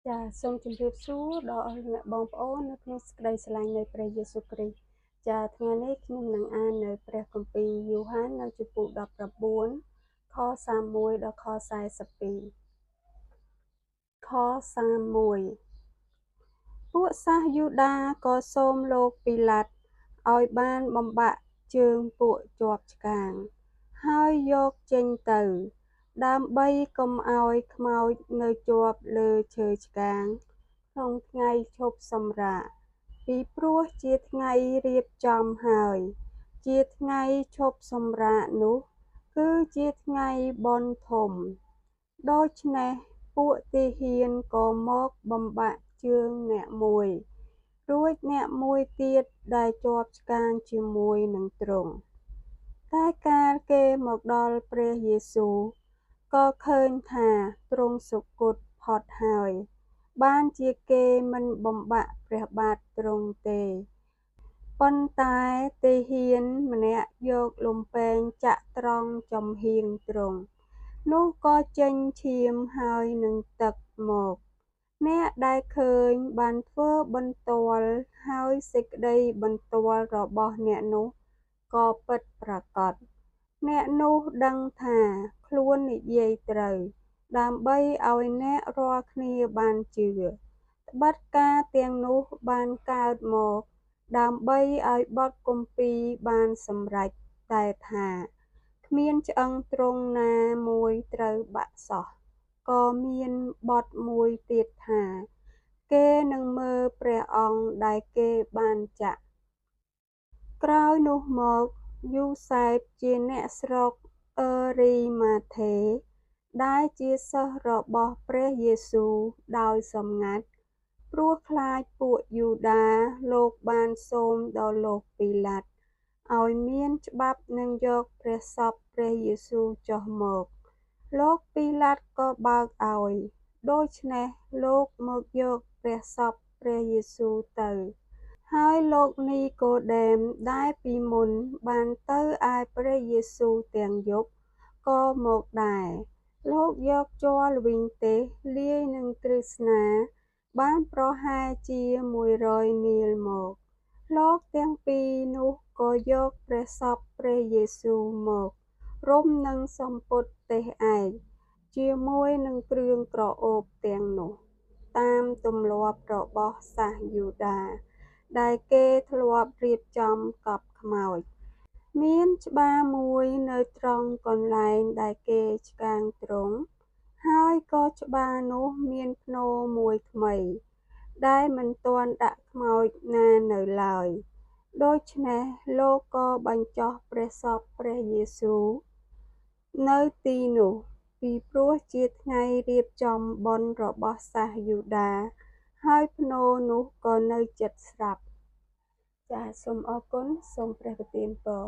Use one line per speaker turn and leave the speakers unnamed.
ចាសូមជម្រាបសួរដល់អ្នកបងប្អូននៅក្នុងសេចក្តីស្រឡាញ់នៃព្រះយេស៊ូវគ្រីស្ទចាថ្ងៃនេះខ្ញុំនឹងអាននៅព្រះគម្ពីរយូហាននៅចំពោះ19ខ31ដល់ខ42ខ31ពួកសាសយូដាក៏សូមលោកពីឡាតុឲ្យបានបំបាក់ជើងពួកជាប់ឆ្កាងហើយយកចេញទៅដើម្បីកុំឲ្យខ្មោចនៅជាប់លើឈើឆ្កាងក្នុងថ្ងៃឈប់សម្រាកពីព្រោះជាថ្ងៃរៀបចំហើយជាថ្ងៃឈប់សម្រាកនោះគឺជាថ្ងៃបុណ្យធំដូច្នេះពួកទាហានក៏មកបំបាក់ជើងអ្នកមួយរួចអ្នកមួយទៀតដែលជាប់ឆ្កាងជាមួយនឹងទ្រង់តែកាលគេមកដល់ព្រះយេស៊ូវក៏ឃើញថាទ្រង់សុគតផុតហើយបានជាគេមិនបំបាក់ព្រះបាទទ្រង់ទេប៉ុន្តែទាហានម្នាក់យកលំពែងចាក់ត្រង់ចំហៀងទ្រង់នោះក៏ចេញឈាមហើយនឹងទឹកមកអ្នកដែលឃើញបានធ្វើបន្ទាល់ហើយសេចក្តីបន្ទាល់របស់អ្នកនោះក៏ពិតប្រាកដអ្នកនោះដឹងថាខ្លួននិយាយត្រូវដើម្បីឲ្យអ្នករាល់គ្នាបានជឿត្បិតការទាំងនោះបានកើតមកដើម្បីឲ្យបទគម្ពីរបានសម្រេចតែថាគ្មានឆ្អឹងទ្រង់ណាមួយត្រូវបាក់សោះក៏មានបទមួយទៀតថាគេនឹងមើលព្រះអង្គដែលគេបានចាក់ក្រោយនោះមកយូសែបជាអ្នកស្រុកអឺរីម៉ាថេដែលជាសិស្សរបស់ព្រះយេស៊ូវដោយសម្ងាត់ព្រោះខ្លាចពួកយូដាលោកបានសូមដល់លោកពីឡាតុឲ្យមានច្បាប់នឹងយកព្រះសពព្រះយេស៊ូវចុះមកលោកពីឡាតុក៏បើកឲ្យដូច្នេះលោកមកយកព្រះសពព្រះយេស៊ូវទៅហើយលោកនីកូដេមដែលពីមុនបានទៅឯព្រះយេស៊ូវទាំងយប់ក៏មកដែរលោកយកជ័រល្វីងទេសលាយនឹងក្រឹស្នាបានប្រហែលជា100នាឡមកលោកទាំងពីរនោះក៏យកព្រះសពព្រះយេស៊ូវមករុំនឹងសំពត់ទេសឯកជាមួយនឹងគ្រឿងក្រអូបទាំងនោះតាមទម្លាប់របស់សាសយូដាដែលគេធ្លាប់រៀបចំកប់ខ្មោចមានច្បារមួយនៅត្រង់កន្លែងដែលគេឆ្កាងទ្រង់ហើយក៏ច្បារនោះមានភ្នោរមួយថ្មីដែលមិនទាន់ដាក់ខ្មោចណានៅឡើយដូច្នេះលោកក៏បញ្ចុះព្រះសពព្រះយេស៊ូវនៅទីនោះពីព្រោះជាថ្ងៃរៀបចំបុណ្យរបស់សាសយូដាហើយភ្នោរនោះក៏នៅជិតស្រាប់ចាសូមអរគុណសូមព្រះប្រទានពរ